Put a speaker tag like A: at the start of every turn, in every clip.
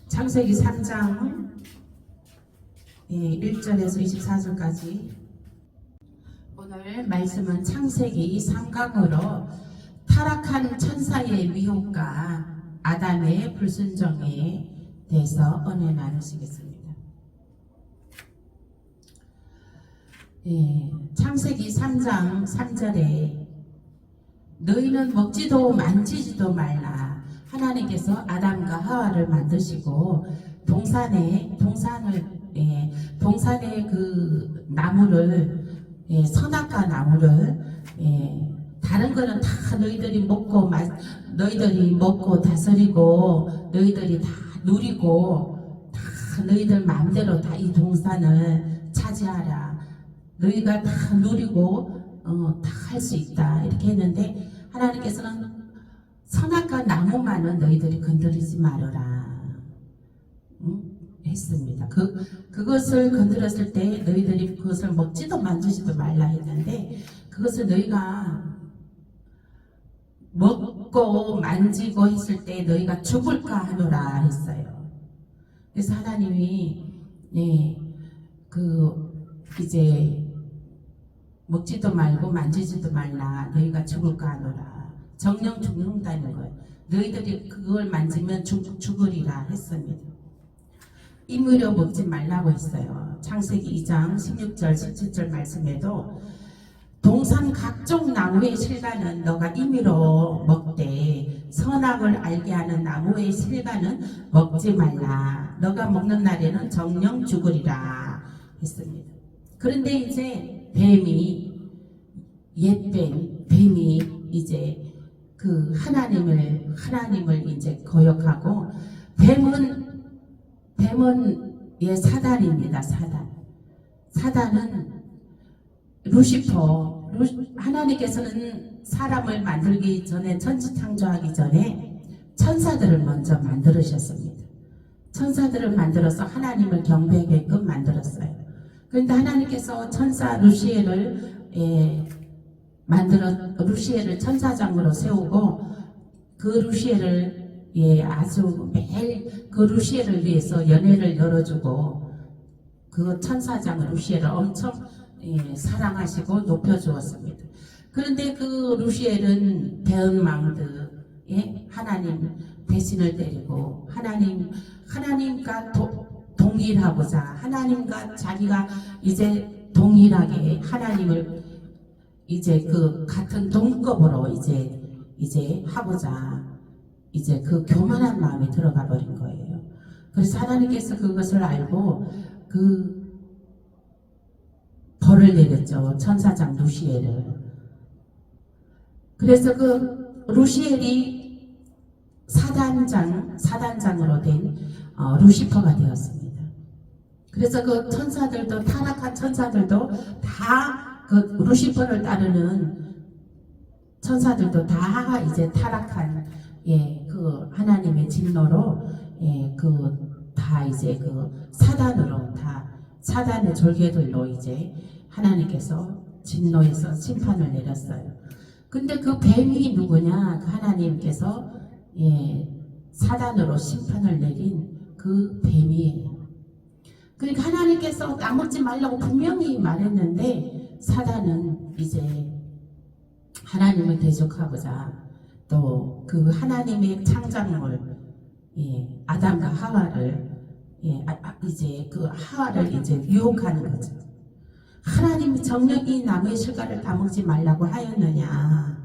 A: 창세기 3장 1절에서 24절까지 오늘 말씀은 창세기 3강으로 타락한 천사의 미혹과 아담의 불순종에 대해서 은혜 나누시겠습니다. 창세기 3장 3절에 너희는 먹지도 만지지도 말라. 하나님께서 아담과 하와를 만드시고 동산의 그 나무를 선악과 나무를 다른 거는 다 너희들이 먹고 다스리고 너희들이 다 누리고 다 너희들 마음대로 다 이 동산을 차지하라. 너희가 다 누리고 다 할 수 있다 이렇게 했는데 하나님께서는 선악과 나무만은 너희들이 건드리지 말아라 했습니다. 그것을 건드렸을 때 너희들이 그것을 먹지도 만지지도 말라 했는데 그것을 너희가 먹고 만지고 했을 때 너희가 죽을까 하노라 했어요. 그래서 하나님이 이제 먹지도 말고 만지지도 말라. 너희가 죽을까 하노라. 정령 죽는다는 거예요. 너희들이 그걸 만지면 죽으리라 했습니다. 임의로 먹지 말라고 했어요. 창세기 2장 16절 17절 말씀에도 동산 각종 나무의 실과는 너가 임의로 먹되 선악을 알게 하는 나무의 실과는 먹지 말라. 너가 먹는 날에는 정령 죽으리라 했습니다. 그런데 이제 뱀이 이제 그 하나님을 이제 거역하고 뱀은 사단입니다. 사단은 루시퍼. 하나님께서는 사람을 만들기 전에 천지 창조하기 전에 천사들을 먼저 만들으셨습니다. 천사들을 만들어서 하나님을 경배하게끔 만들었어요. 그런데 하나님께서 천사 루시엘을 루시엘을 천사장으로 세우고 그 루시엘을 아주 매일 그 루시엘을 위해서 연회를 열어주고 그 천사장 루시엘을 엄청 사랑하시고 높여주었습니다. 그런데 그 루시엘은 대언망드에 하나님 대신을 때리고 하나님과 동일하고자 하나님과 자기가 이제 동일하게 하나님을 이제 그 같은 동급으로 이제 하고자 이제 그 교만한 마음이 들어가 버린 거예요. 그래서 하나님께서 그것을 알고 그 벌을 내렸죠. 천사장 루시엘을. 그래서 그 루시엘이 사단장으로 된 루시퍼가 되었습니다. 그래서 그 천사들도 타락한 천사들도 다 그 루시퍼를 따르는 천사들도 다 이제 타락한 그 하나님의 진노로 다 이제 그 사단의 졸개들로 이제 하나님께서 진노해서 심판을 내렸어요. 근데 그 뱀이 누구냐? 그 하나님께서 사단으로 심판을 내린 그 뱀이에요. 그러니까 하나님께서 따먹지 말라고 분명히 말했는데 사단은 이제 하나님을 대적하고자 또 그 하나님의 창작물 아담과 하와를 이제 그 하와를 이제 유혹하는 거죠. 하나님이 정녕 이 나무의 실과를 따먹지 말라고 하였느냐?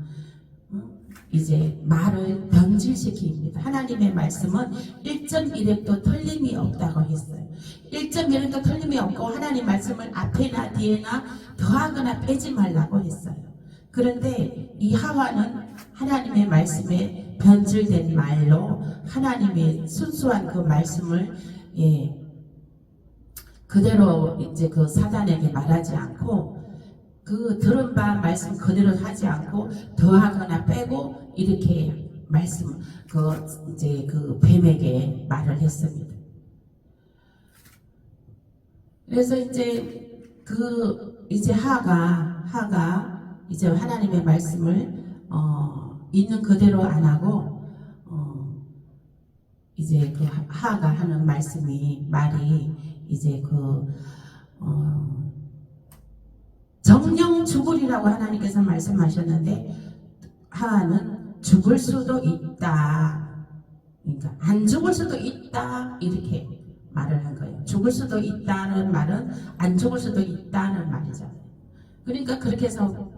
A: 이제 말을 변질시킵니다. 하나님의 말씀은 1.1획도 틀림이 없다고 했어요. 1.1획도 틀림이 없고 하나님 말씀을 앞에나 뒤에나 더하거나 빼지 말라고 했어요. 그런데 이 하와는 하나님의 말씀에 변질된 말로 하나님의 순수한 그 말씀을 그대로 이제 그 사단에게 말하지 않고 그 들은 바 말씀 그대로 하지 않고 더하거나 빼고 이렇게 말씀 이제 그 뱀에게 말을 했습니다. 그래서 이제 이제 하가 이제 하나님의 말씀을 있는 그대로 안 하고 이제 그 하하가 하는 말이 이제 정령 죽으리라고 하나님께서 말씀하셨는데 하하는 죽을 수도 있다. 그러니까 안 죽을 수도 있다 이렇게 말을 한 거예요. 죽을 수도 있다는 말은 안 죽을 수도 있다는 말이죠. 그러니까 그렇게 해서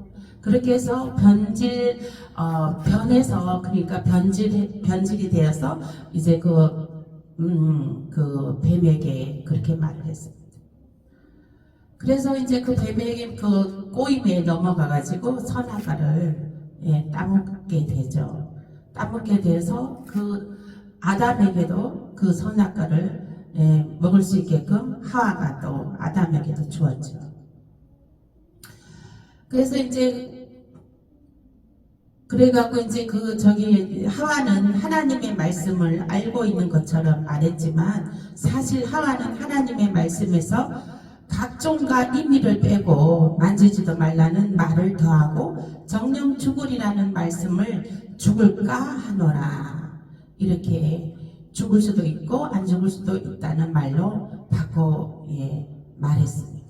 A: 변해서 그러니까 변질이 되어서 이제 그 뱀에게 그렇게 말을 했습니다. 그래서 이제 그 뱀에게 그 꼬임에 넘어가가지고 선악과를 따먹게 되죠. 따먹게 돼서 그 아담에게도 그 선악과를 먹을 수 있게끔 하와가 또 아담에게도 주었죠. 그래서 이제 그래갖고 이제 하와는 하나님의 말씀을 알고 있는 것처럼 말했지만 사실 하와는 하나님의 말씀에서 각종과 임의를 빼고 만지지도 말라는 말을 더하고 정령 죽으리라는 말씀을 죽을까 하노라 이렇게 죽을 수도 있고 안 죽을 수도 있다는 말로 바꿔 말했습니다.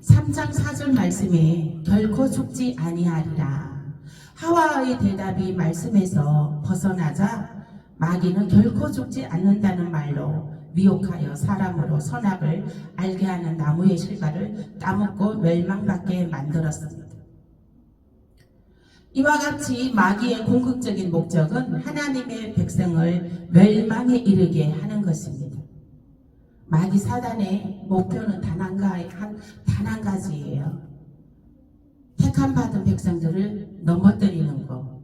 A: 3장 4절 말씀에 결코 죽지 아니하리라. 하와의 대답이 말씀에서 벗어나자 마귀는 결코 죽지 않는다는 말로 미혹하여 사람으로 선악을 알게 하는 나무의 실과를 따먹고 멸망받게 만들었습니다. 이와 같이 마귀의 궁극적인 목적은 하나님의 백성을 멸망에 이르게 하는 것입니다. 마귀 사단의 목표는 단 한 가지예요. 택함받은 백성들을 넘어뜨리는 거.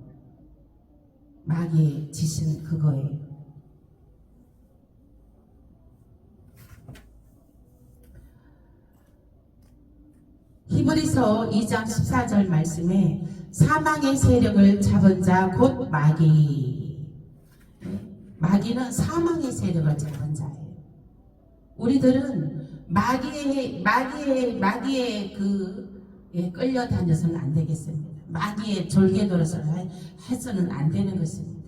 A: 마귀의 짓은 그거예요. 히브리서 2장 14절 말씀에 사망의 세력을 잡은 자 곧 마귀. 마귀는 사망의 세력을 잡은 자예요. 우리들은 마귀의 끌려다녀서는 안 되겠습니다. 마귀의 졸개 노릇을 해서는 안 되는 것입니다.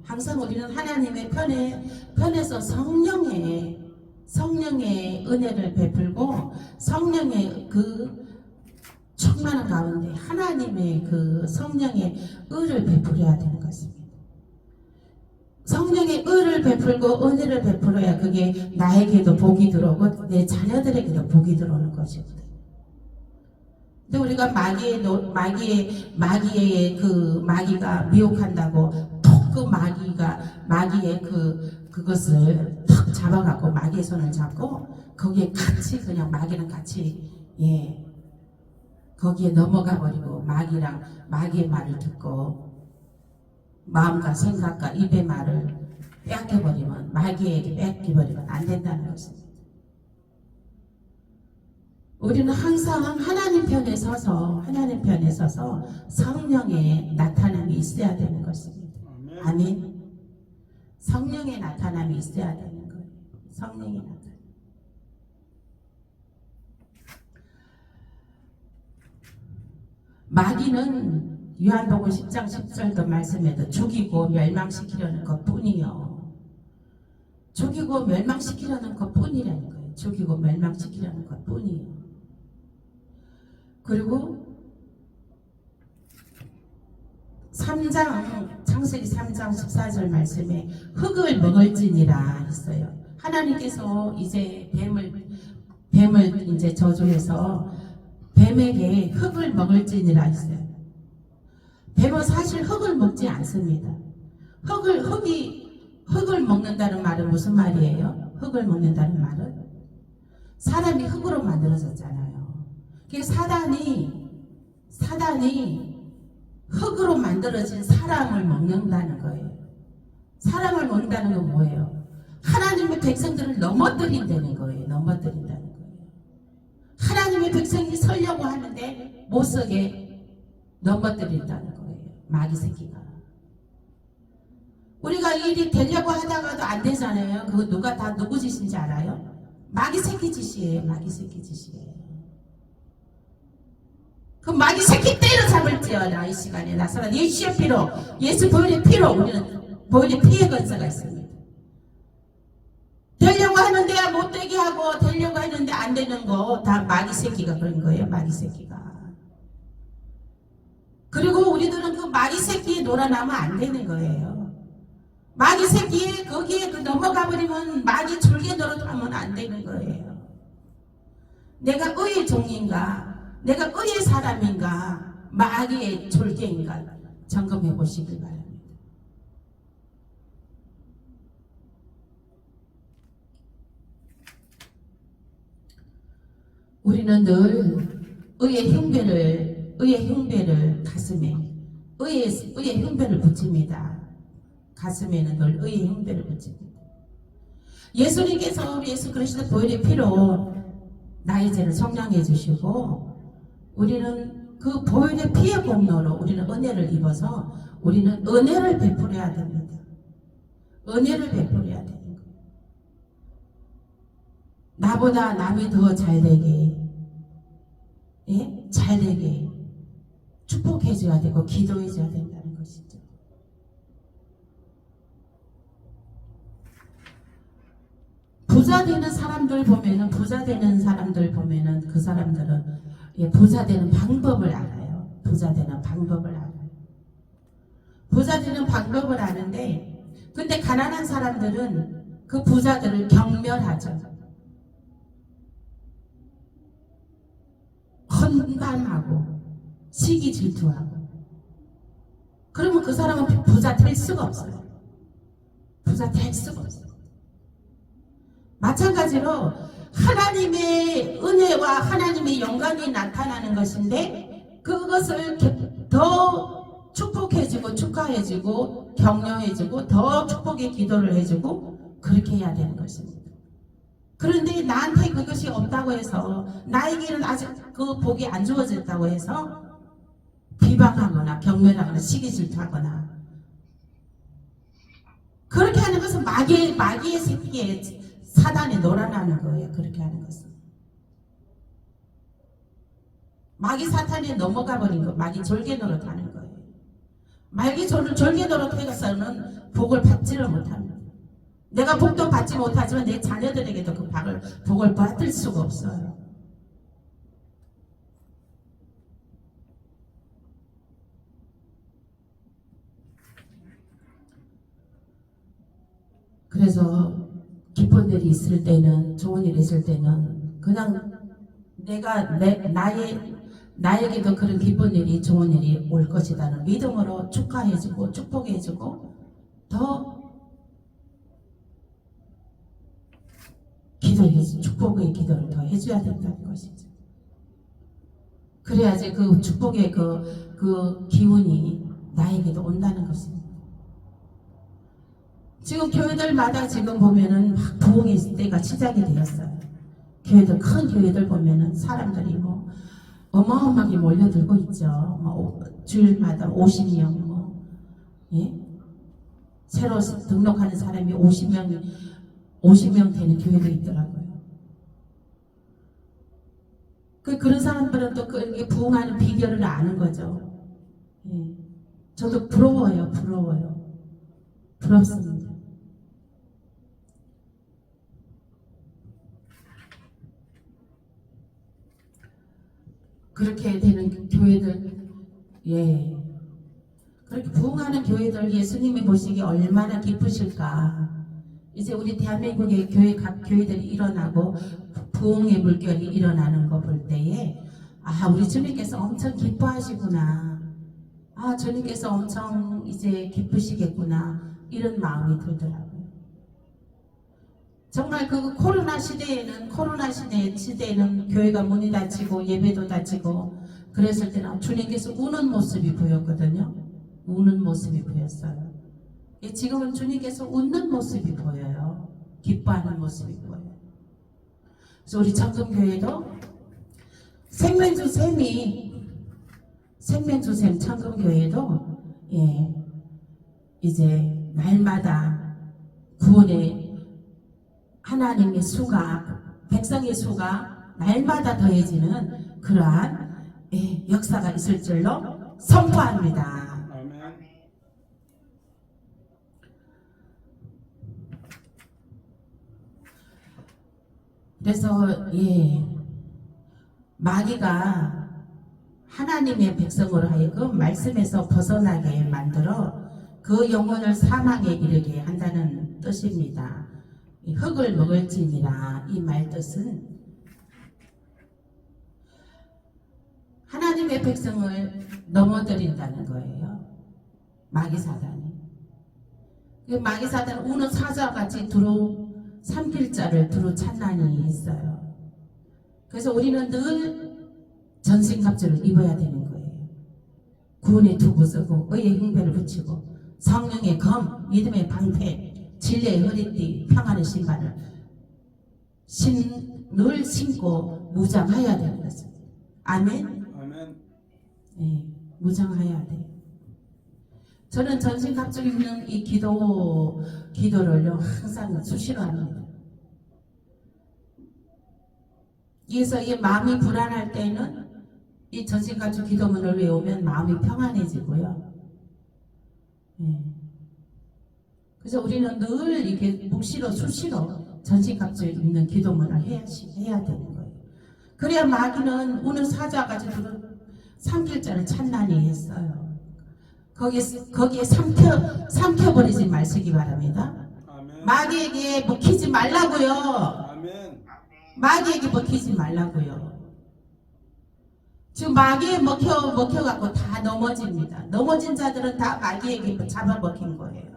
A: 항상 우리는 하나님의 편에서 성령의 은혜를 베풀고 성령의 그 충만한 가운데 하나님의 그 성령의 의를 베풀어야 되는 것입니다. 성령의 의를 베풀고 은혜를 베풀어야 그게 나에게도 복이 들어오고 내 자녀들에게도 복이 들어오는 것입니다. 근데 우리가 마귀가 미혹한다고 톡 그 마귀의 그것을 탁 잡아갖고 마귀의 손을 잡고 거기에 같이 그냥 마귀랑 같이 거기에 넘어가 버리고 마귀의 말을 듣고 마음과 생각과 입의 말을 뺏겨버리면 마귀에게 뺏겨버리면 안 된다는 것입니다. 우리는 항상 하나님 편에 서서 성령의 나타남이 있어야 되는 것입니다. 아멘. 성령의 나타남이 있어야 되는 거예요. 성령의 나타남. 마귀는 요한복음 10장 10절도 말씀에도 죽이고 멸망시키려는 것뿐이요. 죽이고 멸망시키려는 것뿐이라는 거예요. 죽이고 멸망시키려는 것뿐이요. 그리고 창세기 3장 14절 말씀에 흙을 먹을지니라 했어요. 하나님께서 이제 뱀을 이제 저주해서 뱀에게 흙을 먹을지니라 했어요. 뱀은 사실 흙을 먹지 않습니다. 흙을 먹는다는 말은 무슨 말이에요? 흙을 먹는다는 말은 사람이 흙으로 만들어졌잖아요. 그래서 사단이 흙으로 만들어진 사람을 먹는다는 거예요. 사람을 먹는다는 건 뭐예요? 하나님의 백성들을 넘어뜨린다는 거예요. 넘어뜨린다는 거예요. 하나님의 백성이 서려고 하는데 못 서게 넘어뜨린다는 거예요. 마귀 새끼가. 우리가 일이 되려고 하다가도 안 되잖아요. 그거 누구 짓인지 알아요? 마귀 새끼 짓이에요. 마귀 새끼 짓이에요. 그 마귀 새끼 때려잡을지어다. 이 시간에 나서는 예수의 피로, 예수 보혈의 피로 우리는 보혈의 피의 권세가 있습니다. 되려고 하는데 못 되게 하고 되려고 했는데 안 되는 거 다 마귀 새끼가 그런 거예요. 마귀 새끼가. 그리고 우리들은 그 마귀 새끼에 놀아나면 안 되는 거예요. 마귀 새끼에 거기에 그 넘어가 버리면 마귀 줄게 노릇하면 안 되는 거예요. 내가 의의 종인가? 내가 의의 사람인가? 마귀의 졸개인가? 점검해 보시길 바랍니다. 우리는 늘 의의 흉배를 가슴에, 의의 흉배를 붙입니다. 가슴에는 늘 의의 흉배를 붙입니다. 예수님께서 우리 예수 그리스도 보혈의 피로 나의 죄를 속량해 주시고, 우리는 그 보혈의 피의 공로로 우리는 은혜를 입어서 우리는 은혜를 베풀어야 됩니다. 은혜를 베풀어야 됩니다. 나보다 남이 더 잘되게, 예? 잘되게 축복해줘야 되고 기도해줘야 된다는 것이죠. 부자 되는 사람들 보면은 그 사람들은 부자 되는 방법을 알아요. 부자 되는 방법을 알아요. 부자 되는 방법을 아는데, 근데 가난한 사람들은 그 부자들을 경멸하죠. 헌담하고 시기 질투하고. 그러면 그 사람은 부자 될 수가 없어요. 부자 될 수가 없어요. 마찬가지로 하나님의 은혜와 하나님의 영광이 나타나는 것인데, 그것을 더 축복해주고 축하해주고 격려해주고 더 축복의 기도를 해주고 그렇게 해야 되는 것입니다. 그런데 나한테 그것이 없다고 해서, 나에게는 아직 그 복이 안 주어졌다고 해서 비방하거나 경멸하거나 시기질투하거나, 그렇게 하는 것은 마귀의 새끼에 사단에 놀아나는 거예요. 그렇게 하는 것은 마귀 사탄에 넘어가 버린 거, 마귀 졸개 노릇하는 거예요. 마귀 졸개 노릇해서는 복을 받지를 못합니다. 내가 복도 받지 못하지만 내 자녀들에게도 그 복을 받을 수가 없어요. 그래서 기쁜 일이 있을 때는, 좋은 일이 있을 때는 그냥 나에게도 그런 기쁜 일이, 좋은 일이 올 것이라는 믿음으로 축하해주고 축복해주고 더 축복의 기도를 더 해줘야 된다는 것이죠. 그래야지 그 축복의 그 기운이 나에게도 온다는 것입니다. 지금 교회들마다 지금 보면은 막 부흥의 때가 시작이 되었어요. 교회들, 큰 교회들 보면은 사람들이 뭐 어마어마하게 몰려들고 있죠. 주일마다 50명, 예? 새로 등록하는 사람이 50명 되는 교회도 있더라고요. 그런 사람들은 또 그렇게 부흥하는 비결을 아는 거죠. 예. 저도 부러워요. 부럽습니다. 그렇게 되는 교회들, 예. 그렇게 부흥하는 교회들 예수님이 보시기에 얼마나 기쁘실까. 이제 우리 대한민국의 각 교회들이 일어나고 부흥의 물결이 일어나는 거 볼 때에, 우리 주님께서 엄청 기뻐하시구나. 주님께서 엄청 이제 기쁘시겠구나. 이런 마음이 들더라고요. 정말 그 코로나 시대에는 교회가 문이 닫히고 예배도 닫히고 그랬을 때는 주님께서 우는 모습이 보였거든요. 우는 모습이 보였어요. 지금은 주님께서 웃는 모습이 보여요. 기뻐하는 모습이 보여요. 그래서 우리 청금교회도 생명주샘 청금교회도 이제 날마다 구원의 하나님의 수가, 백성의 수가 날마다 더해지는 그러한 예, 역사가 있을 줄로 선포합니다.
B: 아멘.
A: 그래서 마귀가 하나님의 백성으로 하여금 말씀에서 벗어나게 만들어 그 영혼을 사망에 이르게 한다는 뜻입니다. 흙을 먹을지니라, 이 말 뜻은 하나님의 백성을 넘어뜨린다는 거예요. 마귀 사단이. 마귀 사단은 우는 사자와 같이 두루 삼킬 자를 두루 찾나니 있어요. 그래서 우리는 늘 전신갑주를 입어야 되는 거예요. 구원의 투구 쓰고 의의 흉배를 붙이고 성령의 검, 믿음의 방패, 진리의 허리띠, 평안의 신발을 늘 신고 무장해야 되는 것입니다. 아멘.
B: 아멘.
A: 네, 무장해야 돼요. 저는 전신갑주 입는 이 기도를요 항상 수시로 합니다. 그래서 이 마음이 불안할 때는 이 전신갑주 기도문을 외우면 마음이 평안해지고요. 네. 그래서 우리는 늘 이렇게 묵시로 수시로 전신갑주 입는 기도문을 해야 되는 거예요. 그래야 마귀는 우는 사자까지 삼킬 자를 찾나니 했어요. 거기에 삼켜버리지 마시기 바랍니다.
B: 아멘.
A: 마귀에게 먹히지 말라고요.
B: 아멘.
A: 마귀에게 먹히지 말라고요. 지금 마귀에 먹혀갖고 다 넘어집니다. 넘어진 자들은 다 마귀에게 잡아먹힌 거예요.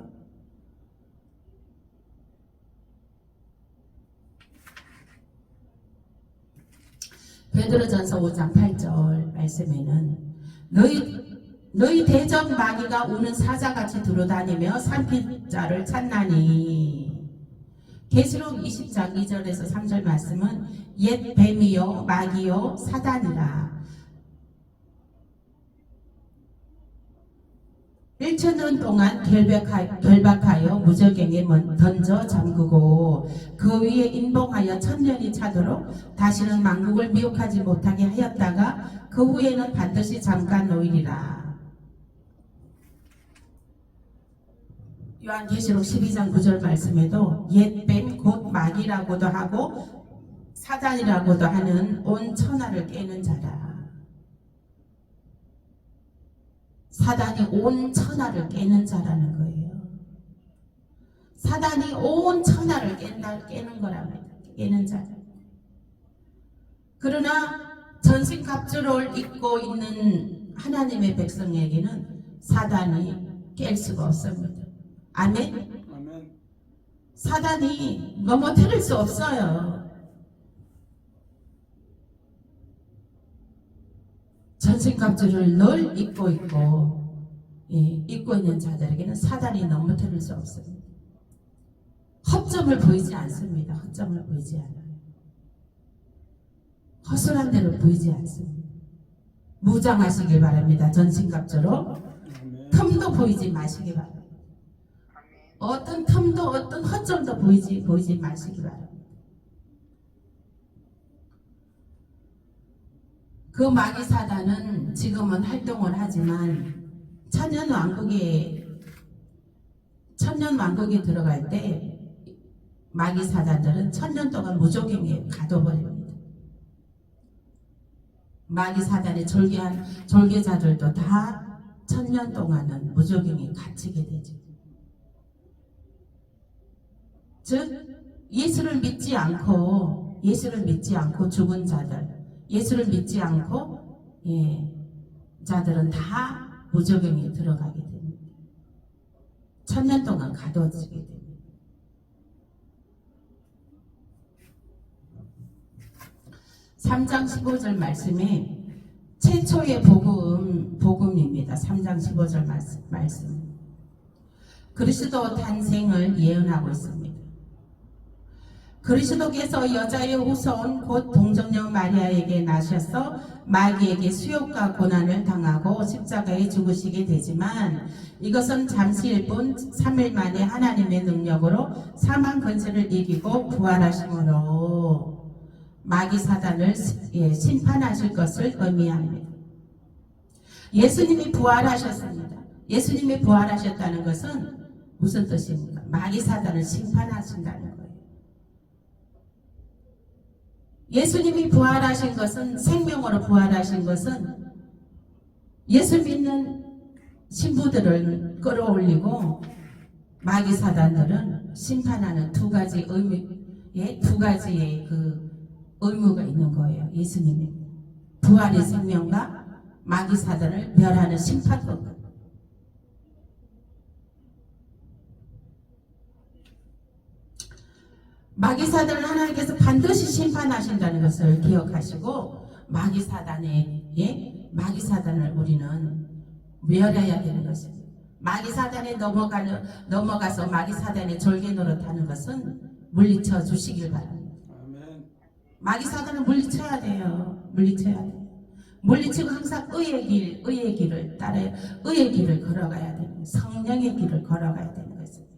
A: 베드로전서 5장 8절 말씀에는 너희 대적 마귀가 우는 사자같이 두루다니며 삼킬 자를 찾나니. 계시록 20장 2절에서 3절 말씀은 옛 뱀이요 마귀요 사단이라. 1,000년 동안 결박하여 무저갱에 던져 잠그고 그 위에 인봉하여 1,000년이 차도록 다시는 만국을 미혹하지 못하게 하였다가 그 후에는 반드시 잠깐 놓이리라. 요한계시록 12장 9절 말씀에도 옛뱀 곧 마귀라고도 하고 사단이라고도 하는 온 천하를 깨는 자라. 사단이 온 천하를 깨는 자라는 거예요. 사단이 온 천하를 깨는 거랍니다. 깨는 자. 그러나 전신갑주를 입고 있는 하나님의 백성에게는 사단이 깰 수가 없습니다. 아멘.
B: 아멘.
A: 사단이 넘어뜨릴 수 없어요. 전신갑주를 늘 입고 있고 입고 있는 자들에게는 사단이 넘어뜨릴 수 없습니다. 허점을 보이지 않습니다. 허점을 보이지 않아요. 허술한 대로 보이지 않습니다. 무장하시길 바랍니다. 전신갑주로 틈도 보이지 마시기 바랍니다. 어떤 틈도 어떤 허점도 보이지 마시기 바랍니다. 그 마귀 사단은 지금은 활동을 하지만 천년왕국에 들어갈 때 마귀 사단들은 1,000년 동안 무조갱에 가둬버립니다. 마귀 사단의 졸개자들도 다 1,000년 동안은 무조갱에 갇히게 되죠. 즉 예수를 믿지 않고 죽은 자들, 예수를 믿지 않고 자들은 다 무저갱에 들어가게 됩니다. 1,000년 동안 가둬지게 됩니다. 3장 15절 말씀에 최초의 복음입니다. 3장 15절 말씀. 그리스도 탄생을 예언하고 있습니다. 그리스도께서 여자의 후손 곧 동정녀 마리아에게 나셔서 마귀에게 수욕과 고난을 당하고 십자가에 죽으시게 되지만 이것은 잠시일 뿐 3일 만에 하나님의 능력으로 사망 권세를 이기고 부활하심으로 마귀 사단을 심판하실 것을 의미합니다. 예수님이 부활하셨습니다. 예수님이 부활하셨다는 것은 무슨 뜻입니까? 마귀 사단을 심판하신다는 거예요. 예수님이 부활하신 것은, 생명으로 부활하신 것은 예수 믿는 신부들을 끌어올리고 마귀 사단들은 심판하는 두 가지의 그 의무가 있는 거예요. 예수님이 부활의 생명과 마귀 사단을 멸하는 심판법. 마귀 사단을 하나님께서 반드시 심판하신다는 것을 기억하시고 마귀 사단을 우리는 멸해야 되는 것입니다. 마귀 사단에 넘어가서 마귀 사단의 졸개 노릇하는 것은 물리쳐 주시길 바랍니다. 마귀 사단을 물리쳐야 돼요. 물리치고 항상 의의 길을 따라야, 의의 길을 걸어가야 되는, 성령의 길을 걸어가야 되는 것입니다.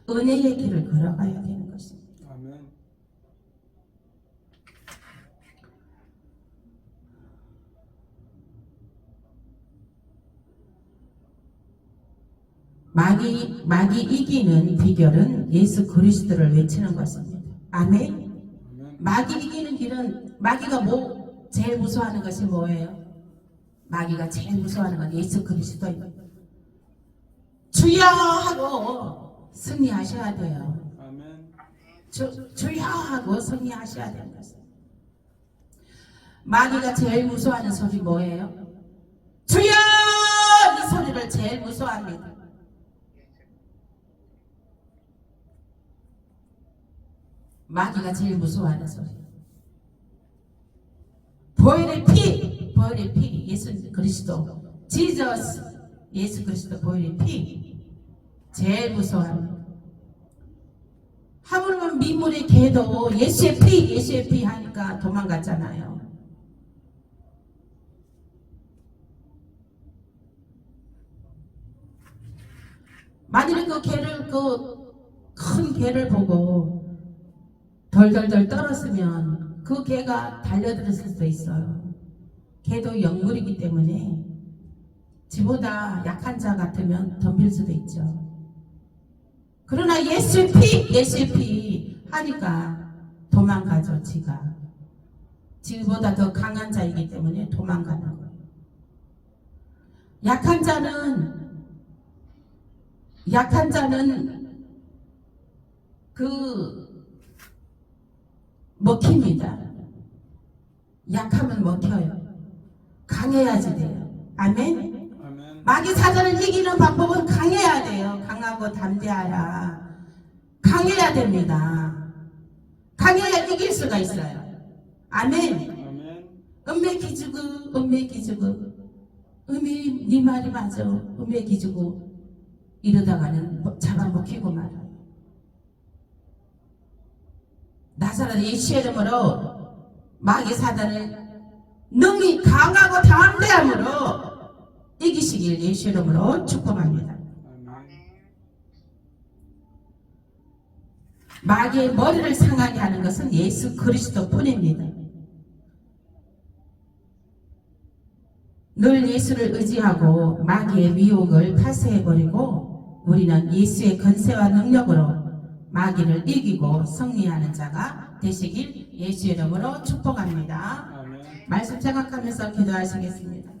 A: 은혜의 길을 걸어가야 되는 것입니다.
B: 아멘.
A: 마귀 이기는 비결은 예수 그리스도를 외치는 것입니다. 아멘.
B: 아멘.
A: 마귀 이기는 길은, 마귀가 제일 무서워하는 것이 뭐예요? 마귀가 제일 무서워하는 건 예수 그리스도입니다. 주여 하고 승리하셔야 돼요.
B: 아멘.
A: 주여 하고 승리하셔야 되는 것입니다. 마귀가 제일 무서워하는 소리 뭐예요? 주여! 이 소리를 제일 무서워합니다. 마귀가 제일 무서워하는 소리. 보혈의 피, 예수 그리스도, 지저스, 예수 그리스도 보혈의 피, 제일 무서워합니다. 하물며 민물의 개도 예수의 피 하니까 도망갔잖아요. 만일에 그 개를, 큰 개를 보고 덜덜덜 떨었으면 그 개가 달려들었을 수도 있어요. 개도 영물이기 때문에 지보다 약한 자 같으면 덤빌 수도 있죠. 그러나 예수의 피 하니까 도망가죠. 지보다 더 강한 자이기 때문에 도망가는 거예요. 약한 자는 먹힙니다. 약하면 먹혀요. 강해야지 돼요. 아멘.
B: 아멘.
A: 마귀 사단을 이기는 방법은 강해야 돼요. 강하고 담대하라. 강해야 됩니다. 강해야 이길 수가 있어요. 아멘.
B: 아멘.
A: 음메 기주고 음메 네 말이 맞아. 음메 기주고 이러다가는 잡아먹히고 말아요. 나사렛 예수의 이름으로 마귀 사단을 능히 강하고 담대함으로 이기시길 예수의 이름으로 축복합니다.
B: 아멘.
A: 마귀의 머리를 상하게 하는 것은 예수 그리스도 뿐입니다. 늘 예수를 의지하고 마귀의 미혹을 파쇄해버리고 우리는 예수의 권세와 능력으로 마귀를 이기고 승리하는 자가 되시길 예수의 이름으로 축복합니다.
B: 아멘.
A: 말씀 생각하면서 기도하시겠습니다.